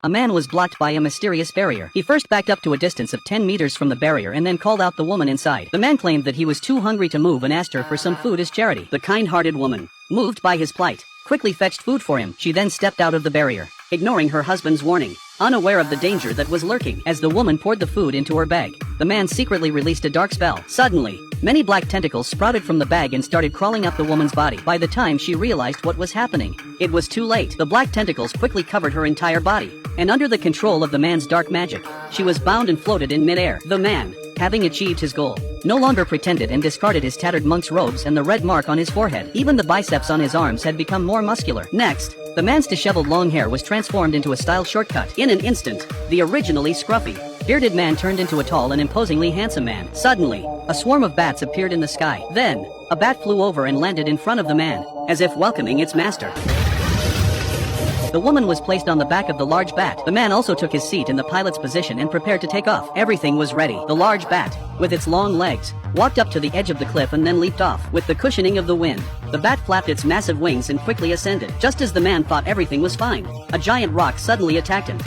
A man was blocked by a mysterious barrier. He first backed up to a distance of 10 meters from the barrier and then called out the woman inside. The man claimed that he was too hungry to move and asked her for some food as charity. The kind-hearted woman, moved by his plight, quickly fetched food for him. She then stepped out of the barrier, ignoring her husband's warning, unaware of the danger that was lurking. As the woman poured the food into her bag, the man secretly released a dark spell. Suddenly, many black tentacles sprouted from the bag and started crawling up the woman's body. By the time she realized what was happening, it was too late. The black tentacles quickly covered her entire body, and under the control of the man's dark magic, she was bound and floated in midair. The man, having achieved his goal, no longer pretended and discarded his tattered monk's robes and the red mark on his forehead. Even the biceps on his arms had become more muscular. Next, the man's disheveled long hair was transformed into a style shortcut. In an instant, the originally scruffy, bearded man turned into a tall and imposingly handsome man. Suddenly, a swarm of bats appeared in the sky. Then, a bat flew over and landed in front of the man, as if welcoming its master. The woman was placed on the back of the large bat. The man also took his seat in the pilot's position and prepared to take off. Everything was ready. The large bat, with its long legs, walked up to the edge of the cliff and then leaped off. With the cushioning of the wind, the bat flapped its massive wings and quickly ascended. Just as the man thought everything was fine, a giant rock suddenly attacked him.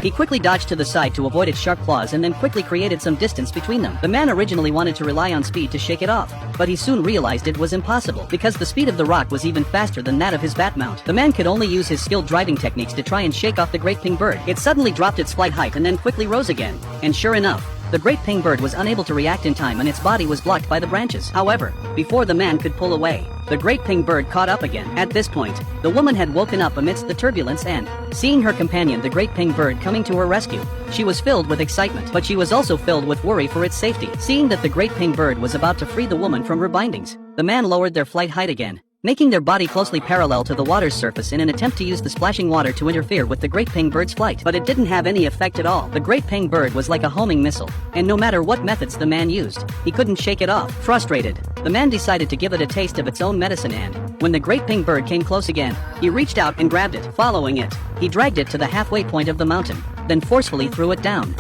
He quickly dodged to the side to avoid its sharp claws and then quickly created some distance between them. The man originally wanted to rely on speed to shake it off, but he soon realized it was impossible because the speed of the rock was even faster than that of his bat mount. The man could only use his skilled driving techniques to try and shake off the great ping bird. It suddenly dropped its flight height and then quickly rose again, and sure enough, the great ping bird was unable to react in time and its body was blocked by the branches. However, before the man could pull away, the great ping bird caught up again. At this point, the woman had woken up amidst the turbulence and, seeing her companion the great ping bird coming to her rescue, she was filled with excitement, but she was also filled with worry for its safety. Seeing that the great ping bird was about to free the woman from her bindings, the man lowered their flight height again, making their body closely parallel to the water's surface in an attempt to use the splashing water to interfere with the great ping bird's flight. But it didn't have any effect at all. The great ping bird was like a homing missile, and no matter what methods the man used, he couldn't shake it off. Frustrated, the man decided to give it a taste of its own medicine and, when the great ping bird came close again, he reached out and grabbed it. Following it, he dragged it to the halfway point of the mountain, then forcefully threw it down.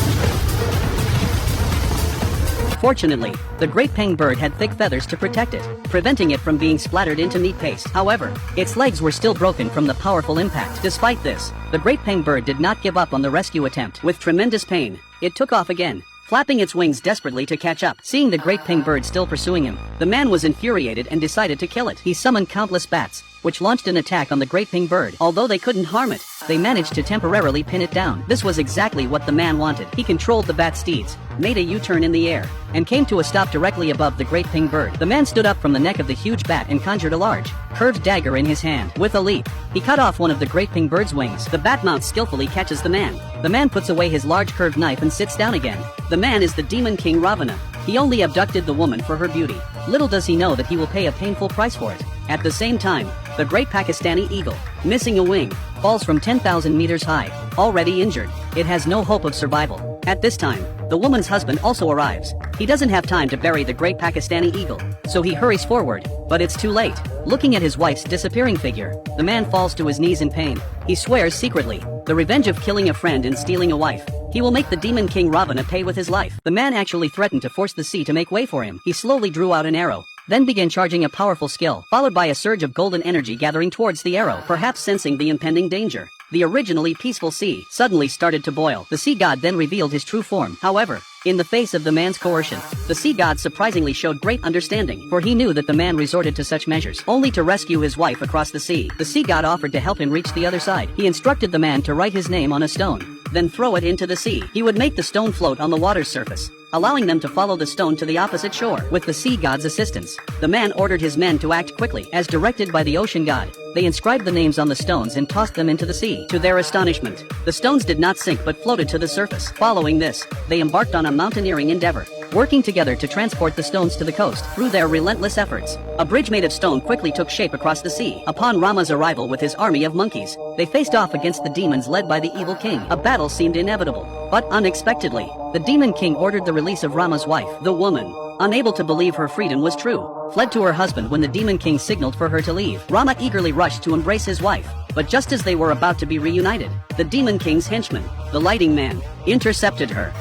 Fortunately, the great ping bird had thick feathers to protect it, preventing it from being splattered into meat paste. However, its legs were still broken from the powerful impact. Despite this, the great ping bird did not give up on the rescue attempt. With tremendous pain, it took off again, flapping its wings desperately to catch up. Seeing the great ping bird still pursuing him, the man was infuriated and decided to kill it. He summoned countless bats, which launched an attack on the great ping bird. Although they couldn't harm it, they managed to temporarily pin it down. This was exactly what the man wanted. He controlled the bat steeds, made a U-turn in the air, and came to a stop directly above the great ping bird. The man stood up from the neck of the huge bat and conjured a large, curved dagger in his hand. With a leap, he cut off one of the great ping bird's wings. The bat mount skillfully catches the man. The man puts away his large curved knife and sits down again. The man is the demon king Ravana. He only abducted the woman for her beauty. Little does he know that he will pay a painful price for it. At the same time, the great Pakistani eagle, missing a wing, falls from 10,000 meters high, already injured. It has no hope of survival. At this time, the woman's husband also arrives. He doesn't have time to bury the great Pakistani eagle, so he hurries forward, but it's too late. Looking at his wife's disappearing figure, the man falls to his knees in pain. He swears secretly, the revenge of killing a friend and stealing a wife. He will make the demon king Ravana pay with his life. The man actually threatened to force the sea to make way for him. He slowly drew out an arrow, then began charging a powerful skill, followed by a surge of golden energy gathering towards the arrow. Perhaps sensing the impending danger, the originally peaceful sea suddenly started to boil. The sea god then revealed his true form. However, in the face of the man's coercion, the sea god surprisingly showed great understanding, for he knew that the man resorted to such measures only to rescue his wife across the sea. The sea god offered to help him reach the other side. He instructed the man to write his name on a stone, then throw it into the sea. He would make the stone float on the water's surface, allowing them to follow the stone to the opposite shore. With the sea god's assistance, the man ordered his men to act quickly. As directed by the ocean god, they inscribed the names on the stones and tossed them into the sea. To their astonishment, the stones did not sink but floated to the surface. Following this, they embarked on a mountaineering endeavor, working together to transport the stones to the coast. Through their relentless efforts, a bridge made of stone quickly took shape across the sea. Upon Rama's arrival with his army of monkeys, they faced off against the demons led by the evil king. A battle seemed inevitable, but unexpectedly, the demon king ordered the release of Rama's wife. The woman, unable to believe her freedom was true, fled to her husband when the demon king signaled for her to leave. Rama eagerly rushed to embrace his wife, but just as they were about to be reunited, the demon king's henchman, the lighting man, intercepted her.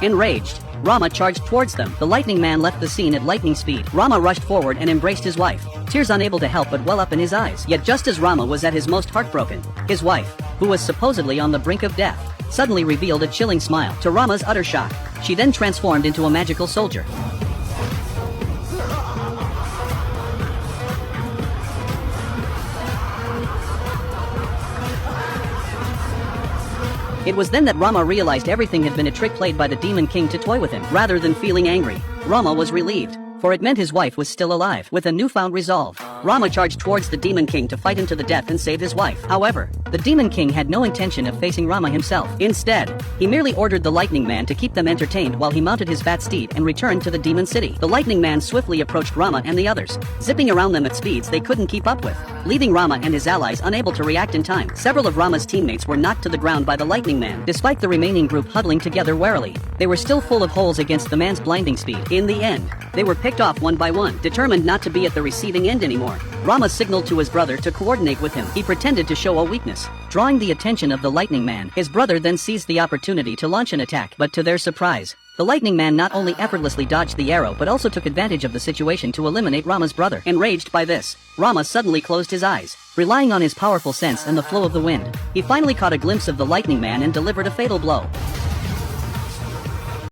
Enraged, Rama charged towards them. The lightning man left the scene at lightning speed. Rama rushed forward and embraced his wife, tears unable to help but well up in his eyes. Yet just as Rama was at his most heartbroken, his wife, who was supposedly on the brink of death, suddenly revealed a chilling smile. To Rama's utter shock, she then transformed into a magical soldier. It was then that Rama realized everything had been a trick played by the Demon King to toy with him. Rather than feeling angry, Rama was relieved, for it meant his wife was still alive. With a newfound resolve, Rama charged towards the Demon King to fight him to the death and save his wife. However, the Demon King had no intention of facing Rama himself. Instead, he merely ordered the Lightning Man to keep them entertained while he mounted his fat steed and returned to the Demon City. The Lightning Man swiftly approached Rama and the others, zipping around them at speeds they couldn't keep up with, leaving Rama and his allies unable to react in time. Several of Rama's teammates were knocked to the ground by the Lightning Man. Despite the remaining group huddling together warily, they were still full of holes against the man's blinding speed. In the end, they were picked off one by one. Determined not to be at the receiving end anymore, Rama signaled to his brother to coordinate with him. He pretended to show a weakness, drawing the attention of the Lightning Man. His brother then seized the opportunity to launch an attack, but to their surprise, the Lightning Man not only effortlessly dodged the arrow but also took advantage of the situation to eliminate Rama's brother. Enraged by this, Rama suddenly closed his eyes, relying on his powerful sense and the flow of the wind. He finally caught a glimpse of the Lightning Man and delivered a fatal blow.